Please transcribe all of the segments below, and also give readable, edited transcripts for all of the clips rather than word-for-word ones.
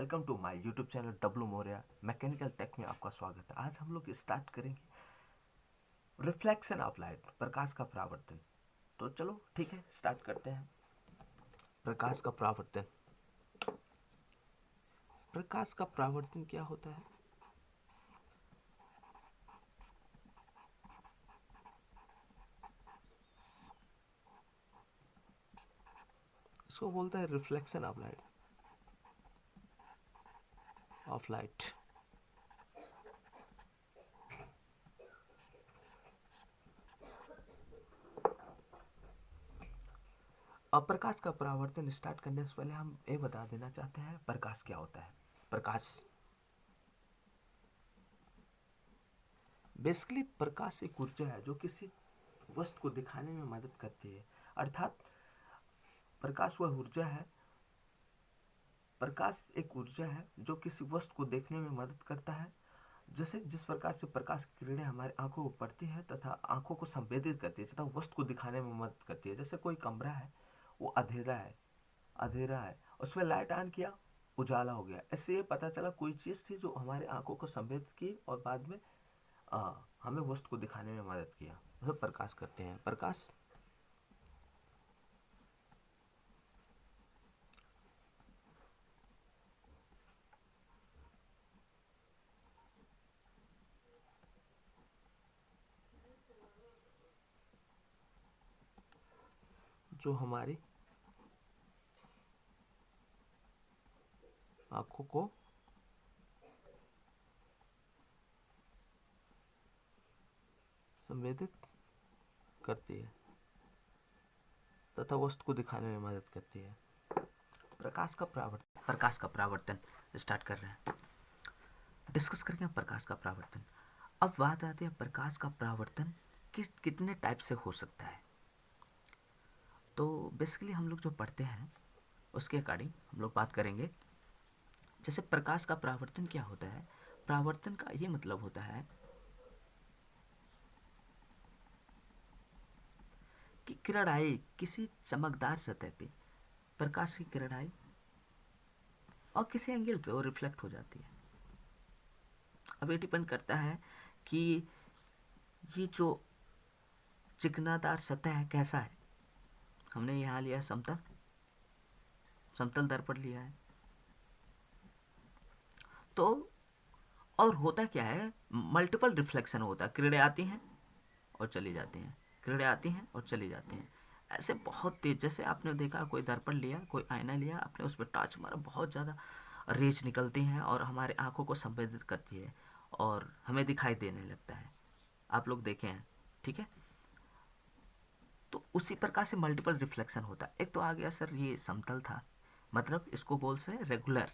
Welcome to my YouTube channel W Maurya mechanical tech में आपका स्वागत है। आज हम लोग स्टार्ट करेंगे रिफ्लेक्शन ऑफ लाइट, प्रकाश का परावर्तन। तो चलो ठीक है, स्टार्ट करते हैं। प्रकाश का परावर्तन। प्रकाश का परावर्तन क्या होता है? इसको बोलते हैं रिफ्लेक्शन ऑफ लाइट। अब प्रकाश का परावर्तन स्टार्ट करने से पहले हम ये बता देना चाहते हैं प्रकाश क्या होता है। प्रकाश बेसिकली प्रकाश एक ऊर्जा है जो किसी वस्तु को दिखाने में मदद करती है। अर्थात प्रकाश वह ऊर्जा है, प्रकाश एक ऊर्जा है जो किसी वस्तु को देखने में मदद करता है। जैसे जिस प्रकार से प्रकाश की किरणें हमारी आंखों को पड़ती है तथा आंखों को संवेदित करती है तथा वस्तु को दिखाने में मदद करती है। जैसे कोई कमरा है, वो अंधेरा है, उसमें लाइट ऑन किया, उजाला हो गया। ऐसे ये पता चला कोई चीज़ थी जो हमारे आंखों को संवेदित की और बाद में हमें वस्तु को दिखाने में मदद किया। उसे प्रकाश करते हैं। प्रकाश जो हमारी आंखों को संवेदित करती है तथा वस्तु को दिखाने में मदद करती है। प्रकाश का परावर्तन स्टार्ट कर रहे हैं, डिस्कस करेंगे प्रकाश का परावर्तन। अब बात आती है प्रकाश का परावर्तन कितने टाइप से हो सकता है। तो बेसिकली हम लोग जो पढ़ते हैं उसके अकॉर्डिंग हम लोग बात करेंगे। जैसे प्रकाश का परावर्तन क्या होता है? परावर्तन का ये मतलब होता है कि किरण आई किसी चमकदार सतह पे, प्रकाश की किरण आई और किसी एंगल पे वो रिफ्लेक्ट हो जाती है। अब ये डिपेंड करता है कि ये जो चिकनादार सतह है कैसा है। हमने यहाँ लिया समतल दर्पण लिया है। तो और होता क्या है, मल्टीपल रिफ्लेक्शन होता है। किरणें आती हैं और चली जाती हैं, किरणें आती हैं और चली जाती हैं, ऐसे बहुत तेज। जैसे आपने देखा कोई दर्पण लिया, कोई आईना लिया, आपने उस पर टॉर्च मारा, बहुत ज़्यादा रेज निकलती हैं और हमारे आंखों को संवेदित करती है और हमें दिखाई देने लगता है। आप लोग देखे हैं, ठीक है। तो उसी प्रकार से मल्टीपल रिफ्लेक्शन होता है। एक तो आ गया सर ये समतल था, मतलब इसको बोल से रेगुलर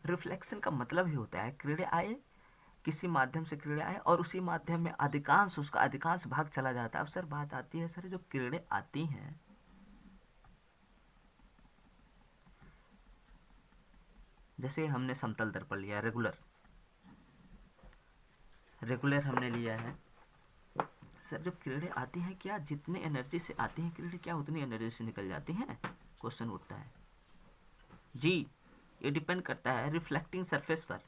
रिफ्लेक्शन का मतलब ही होता है किरणें आए, किसी माध्यम से किरणें आए और उसी माध्यम में उसका अधिकांश भाग चला जाता है। अब सर बात आती है, सर जो किरणें आती हैं, जैसे हमने समतल दर्पण लिया, रेगुलर हमने लिया है। सर जब किरणें आती हैं, क्या जितने एनर्जी से आती हैं किरणें, क्या उतनी एनर्जी से निकल जाती हैं? क्वेश्चन उठता है जी। ये डिपेंड करता है रिफ्लेक्टिंग सरफेस पर।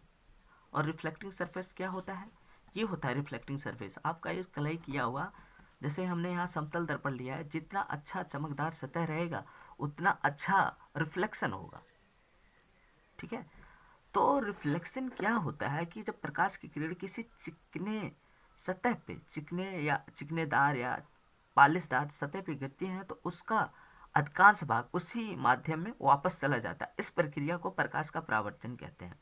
और रिफ्लेक्टिंग सरफेस क्या होता है? ये होता है रिफ्लेक्टिंग सरफेस आपका ये कलई किया हुआ। जैसे हमने यहाँ समतल दर्पण लिया है, जितना अच्छा चमकदार सतह रहेगा उतना अच्छा रिफ्लेक्शन होगा, ठीक है। तो रिफ्लेक्शन क्या होता है कि जब प्रकाश की किरण किसी चिकने सतह पे, चिकनेदार या पालिशदार सतह पे गिरती हैं तो उसका अधिकांश भाग उसी माध्यम में वापस चला जाता है। इस प्रक्रिया को प्रकाश का परावर्तन कहते हैं।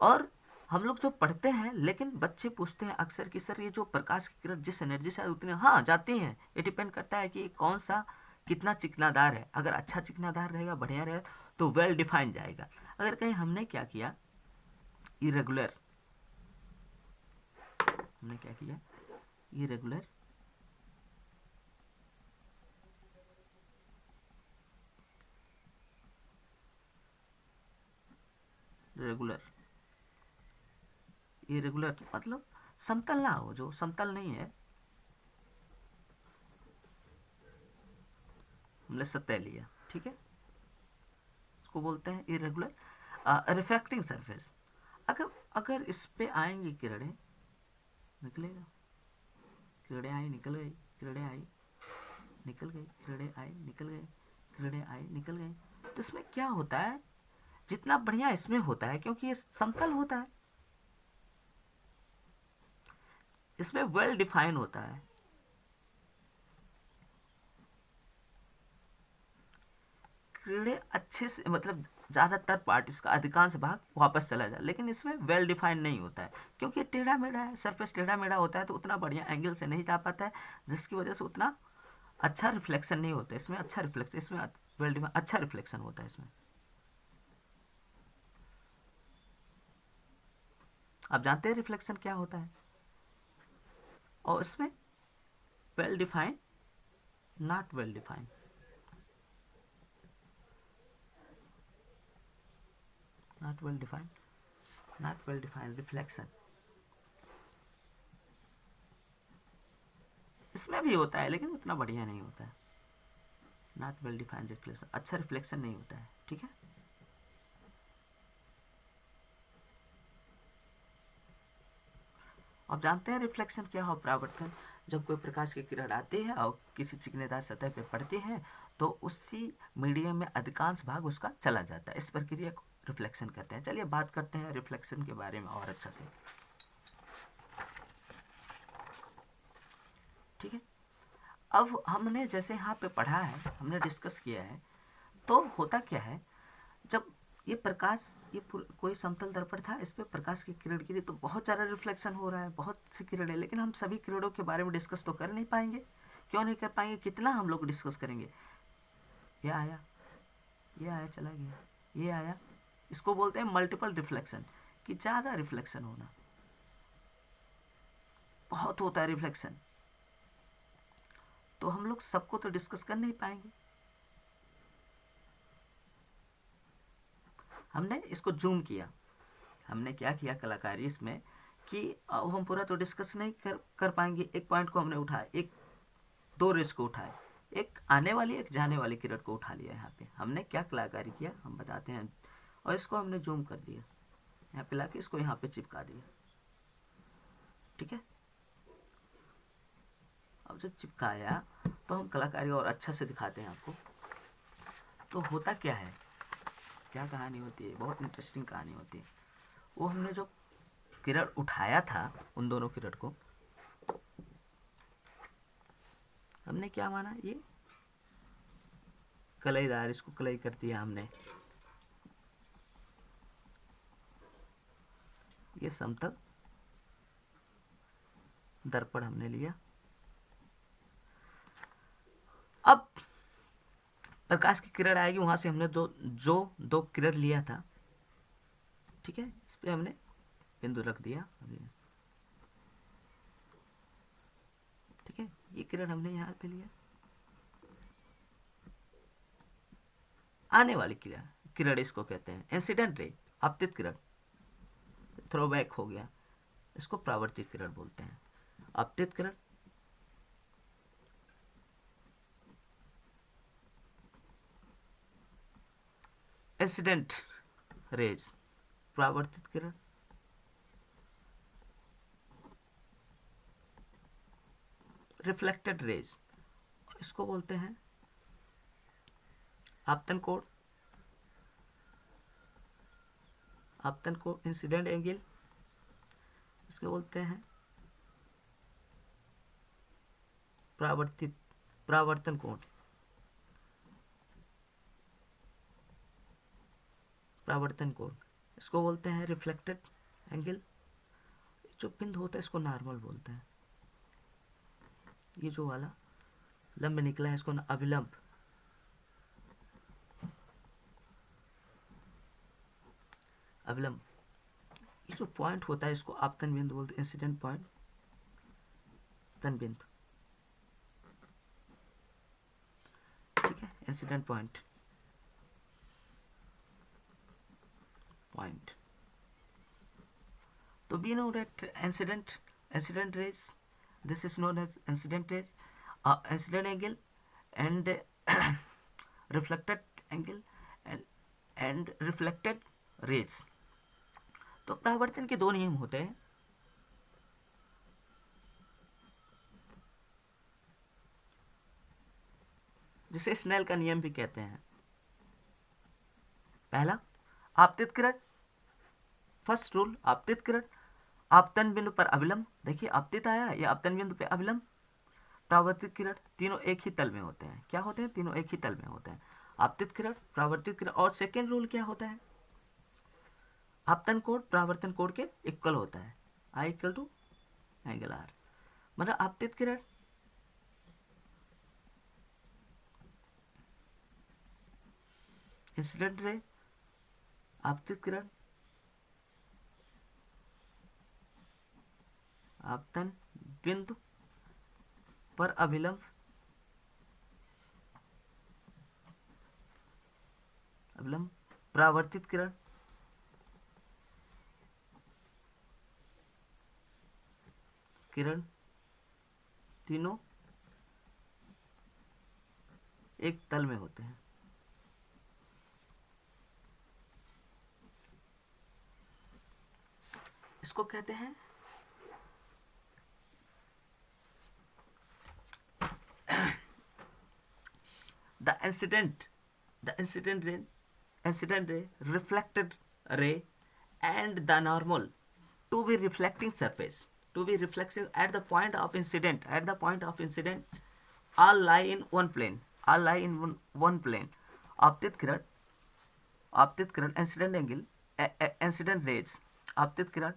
और हम लोग जो पढ़ते हैं, लेकिन बच्चे पूछते हैं अक्सर कि सर ये जो प्रकाश की किरण जिस एनर्जी से उतनी जाती हैं, ये डिपेंड करता है कि कौन सा कितना चिकनादार है। अगर अच्छा चिकनादार रहेगा, बढ़िया रहेगा तो वेल डिफाइंड जाएगा। अगर कहीं हमने क्या किया, इरेगुलर, हमने क्या किया, इरेगुलर इरेगुलर मतलब समतल ना हो, जो समतल नहीं है, हमने सतह लिया, ठीक है, इसको बोलते हैं इरेगुलर रिफ्रैक्टिंग सरफेस। अगर इस पे आएंगी किरणें, निकलेगा, किरणें आई निकल गई, किरणें आई निकल गई, किरणें आई निकल गई, किरणें आई निकल गई, तो इसमें क्या होता है, जितना बढ़िया इसमें होता है क्योंकि ये समतल होता है, इसमें वेल डिफाइन होता है, किरणें अच्छे से, मतलब ज़्यादातर पार्ट इसका अधिकांश भाग वापस चला जाए, लेकिन इसमें वेल डिफाइन नहीं होता है क्योंकि टेढ़ा मेढ़ा है, सरफेस टेढ़ा मेढ़ा होता है, तो उतना बढ़िया एंगल से नहीं जा पाता है, जिसकी वजह से उतना अच्छा रिफ्लेक्शन नहीं होता है इसमें, अच्छा रिफ्लेक्शन इसमें वेल डिफाइन अच्छा रिफ्लेक्शन होता है इसमें। आप जानते हैं रिफ्लेक्शन क्या होता है, और इसमें well define, not well define, not well define, not well define reflection इसमें भी होता है लेकिन उतना बढ़िया नहीं होता है, नॉट वेल डिफाइंड रिफ्लेक्शन, अच्छा रिफ्लेक्शन नहीं होता है, ठीक है। आप जानते हैं रिफ्लेक्शन क्या हो, परावर्तन, जब कोई प्रकाश की किरण आती है और किसी चिकनेदार सतह पर पड़ती है तो उसी मीडियम में अधिकांश भाग उसका चला जाता है, इस प्रक्रिया को रिफ्लेक्शन कहते हैं। चलिए बात करते हैं रिफ्लेक्शन के बारे में और अच्छा से, ठीक है। अब हमने जैसे यहाँ पे पढ़ा है, हमने डिस्कस किया है, तो होता क्या है, जब ये प्रकाश, ये कोई समतल दर्पण था, इस पे प्रकाश की किरण गिरी तो बहुत ज़्यादा रिफ्लेक्शन हो रहा है, बहुत सी किरणें, लेकिन हम सभी किरणों के बारे में डिस्कस तो कर नहीं पाएंगे। क्यों नहीं कर पाएंगे, कितना हम लोग डिस्कस करेंगे, ये आया, ये आया चला गया, ये आया, इसको बोलते हैं मल्टीपल रिफ्लेक्शन, कि ज़्यादा रिफ्लेक्शन होना, बहुत होता है रिफ्लेक्शन, तो हम लोग सबको तो डिस्कस कर नहीं पाएंगे। हमने इसको जूम किया, हमने क्या किया कलाकारी इसमें, कि अब हम पूरा तो डिस्कस नहीं कर पाएंगे, एक पॉइंट को हमने उठाया, एक दो रेस को उठाए, एक आने वाली एक जाने वाली किरण को उठा लिया, यहाँ पे हमने क्या कलाकारी किया हम बताते हैं, और इसको हमने जूम कर दिया, यहाँ पे लाके इसको यहाँ पे चिपका दिया, ठीक है। अब जब चिपकाया तो हम कलाकारी और अच्छा से दिखाते हैं आपको। तो होता क्या है, क्या कहानी होती है, बहुत इंटरेस्टिंग कहानी होती है। वो हमने जो किरण उठाया था, उन दोनों किरण को हमने क्या माना, ये कलईदार, इसको कलई कर दिया हमने, ये समतल दर्पण हमने लिया। अब प्रकाश की किरण आएगी, वहां से हमने जो दो किरण लिया था, ठीक है, इस पे हमने बिंदु रख दिया, ठीक है, ये किरण हमने यहाँ पे लिया, आने वाली किरण इसको कहते हैं इंसिडेंट रे, आपतित किरण, थ्रोबैक हो गया, इसको परावर्तित किरण बोलते हैं। आपतित किरण, इंसिडेंट रेज, परावर्तित किरण, रिफ्लेक्टेड रेज, इसको बोलते हैं आपतन कोण, आपतन कोण, इंसिडेंट एंगल, इसको बोलते हैं परावर्तन कोण, परावर्तन कोण, इसको बोलते हैं रिफ्लेक्टेड एंगल। जो बिंदु होता है इसको नॉर्मल बोलते हैं, ये जो वाला लंब निकला है इसको अभिलंब, अभिलंब, ये जो पॉइंट होता है इसको आपतन बिंदु बोलते हैं, इंसिडेंट पॉइंट, तन बिंदु, ठीक है, इंसिडेंट पॉइंट, पॉइंट। तो we know that incident rays, this is known as incident rays, incident angle, and reflected angle and reflected raise. तो परावर्तन के दो नियम होते हैं, जिसे स्नेल का नियम भी कहते हैं। पहला, आपतित किरण, फर्स्ट रूल आपतित किरण, आपतन बिंदु पर अविलंब। देखिए आपतित आया, ये आपतन बिंदु पे अविलंब, परावर्तित किरण, तीनों एक ही तल में होते हैं। क्या होते हैं? तीनों एक ही तल में होते हैं, आपतित किरण, परावर्तित किरण। और सेकेंड रूल क्या होता है? आपतन कोण परावर्तन कोण के इक्वल होता है, I equal to angle are. मतलब आपतित किरण इंसिडेंट रे, आपतित किरण आपतन बिंदु पर अभिलंब, अभिलंब, परावर्तित किरण किरण, तीनों एक तल में होते हैं। इसको कहते हैं the incident ray, reflected ray and the normal to be reflecting surface, to be reflecting at the point of incident, all lie in one plane, one plane। आपतित किरण इंसिडेंट एंगल, इंसिडेंट रेज, आपतित किरण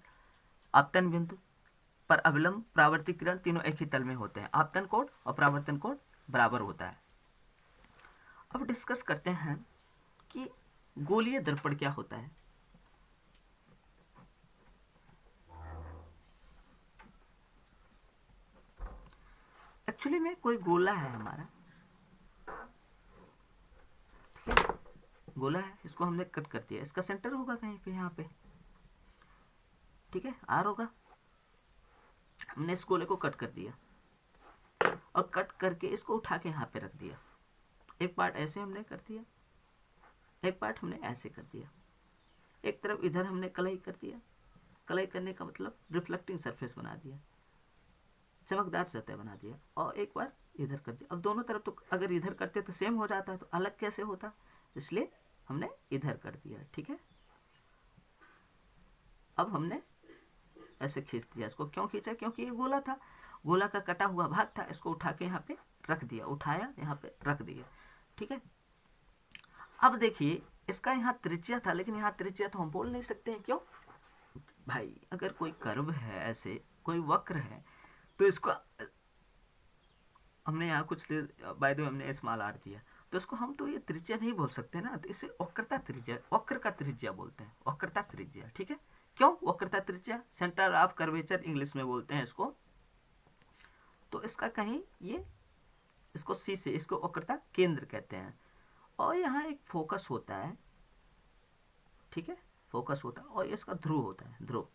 आपतन बिंदु पर अविलंब, परावर्तित किरण, तीनों एक ही तल में होते हैं। आपतन कोण और परावर्तन कोण बराबर होता है। अब डिस्कस करते हैं कि गोलीय दर्पण क्या होता है। एक्चुअली में कोई गोला है हमारा, ठीक है, गोला है, इसको हमने कट कर दिया, इसका सेंटर होगा कहीं पे यहाँ पे, ठीक है, आर होगा। हमने इस गोले को कट कर दिया और कट करके इसको उठा के यहाँ पे रख दिया। एक पार्ट ऐसे हमने कर दिया, एक पार्ट हमने ऐसे कर दिया, एक तरफ इधर हमने कलाई कर दिया। कलाई करने का मतलब रिफ्लेक्टिंग सरफेस बना दिया, चमकदार सतह बना दिया, और एक बार इधर कर दिया। अब दोनों तरफ तो अगर इधर करते तो सेम हो जाता, तो अलग कैसे होता, इसलिए हमने इधर कर दिया, ठीक है। अब हमने ऐसे खींच दिया इसको। क्यों खींचा? क्योंकि ये गोला था, गोला का कटा हुआ भाग था, इसको उठा के यहाँ पे रख दिया, उठाया यहाँ पे रख दिया, ठीक है। अब देखिए इसका यहाँ त्रिज्या था, लेकिन यहाँ त्रिज्या तो हम बोल नहीं सकते हैं। क्यों भाई? अगर कोई कर्व है, ऐसे कोई वक्र है, तो इसको हमने यहाँ कुछ बाय द वे हमने स्मॉल आर दिया, तो इसको हम तो ये त्रिज्या नहीं बोल सकते ना, तो इसे वक्रता त्रिज्या, वक्र का त्रिज्या बोलते हैं, वक्रता त्रिज्या, ठीक है। क्यों वक्रता त्रिज्या? सेंटर ऑफ कर्वेचर इंग्लिश में बोलते हैं इसको। तो इसका कहीं ये, इसको सी से, इसको वक्रता केंद्र कहते हैं। और यहाँ एक फोकस होता है, ठीक है, फोकस होता है, और इसका ध्रुव होता है, ध्रुव,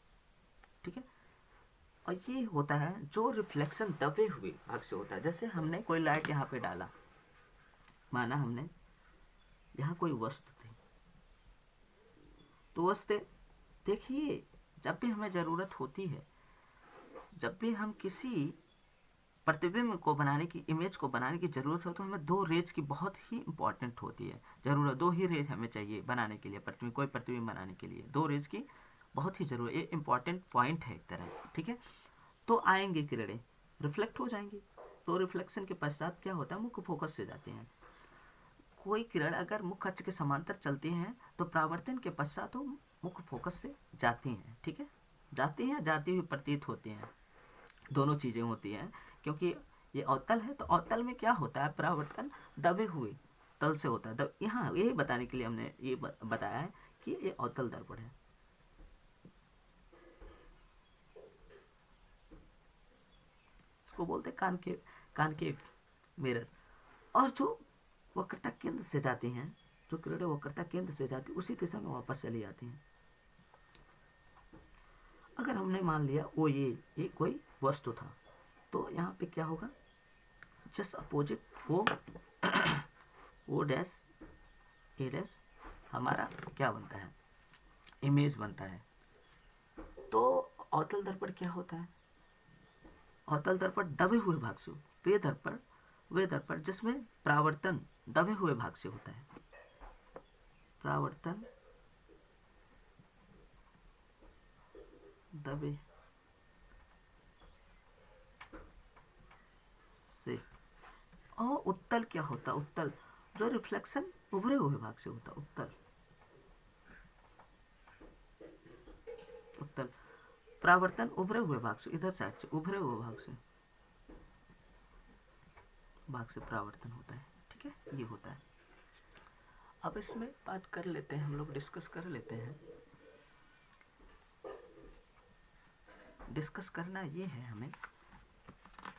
ठीक है। और ये होता है जो रिफ्लेक्शन दबे हुए भाग से होता है। जैसे हमने कोई लाइट यहाँ पे डाला, माना हमने यहाँ कोई वस्तु थी, तो वस्तु देखिए, जब भी हमें ज़रूरत होती है, जब भी हम किसी प्रतिबिंब को बनाने की, इमेज को बनाने की ज़रूरत हो, तो हमें दो रेज की बहुत ही इंपॉर्टेंट होती है ज़रूरत। दो ही रेज हमें चाहिए बनाने के लिए, प्रतिबिंब, कोई प्रतिबिंब बनाने के लिए दो रेज की बहुत ही ज़रूरत, ये इंपॉर्टेंट पॉइंट है एक तरह, ठीक है। तो आएंगे किरणें, रिफ्लेक्ट हो जाएंगी, तो रिफ्लेक्शन के पश्चात क्या होता है, मुख्य फोकस से जाते हैं। कोई किरण अगर मुख्य अक्ष के समांतर चलती हैं, तो परावर्तन के पश्चात वो मुख्य फोकस से जाती हैं, ठीक है, जाती हैं, जाती हुई प्रतीत होती हैं, दोनों चीज़ें होती हैं। क्योंकि ये अवतल है, तो अवतल में क्या होता है, परावर्तन दबे हुए तल से होता है। यहाँ यही बताने के लिए हमने ये बताया है कि ये अवतल दर्पण है। इसको बोलते हैं कानकेव मिरर। और जो वक्रता केंद्र से जाती हैं, जो किरणें वक्रता केंद्र से जाती, उसी दिशा में वापस चली जाती हैं। अगर हमने मान लिया वो ये कोई वस्तु था, तो यहाँ पे क्या होगा, जस्ट अपोजिट वो ओ डैश ए डैश हमारा क्या बनता है, इमेज बनता है। तो अवतल दर्पण क्या होता है, अवतल दर्पण दबे हुए भाग से, वे दर्पण जिसमें परावर्तन दबे हुए भाग से होता है, परावर्तन दबे से। और उत्तल क्या होता है, उत्तल जो रिफ्लेक्शन उभरे हुए भाग से होता है, उत्तल उत्तल परावर्तन उभरे हुए भाग से, इधर साइड से उभरे हुए भाग से परावर्तन होता है। ठीक है, ये होता है। अब इसमें बात कर लेते हैं, हम लोग डिस्कस कर लेते हैं। डिस्कस करना ये है हमें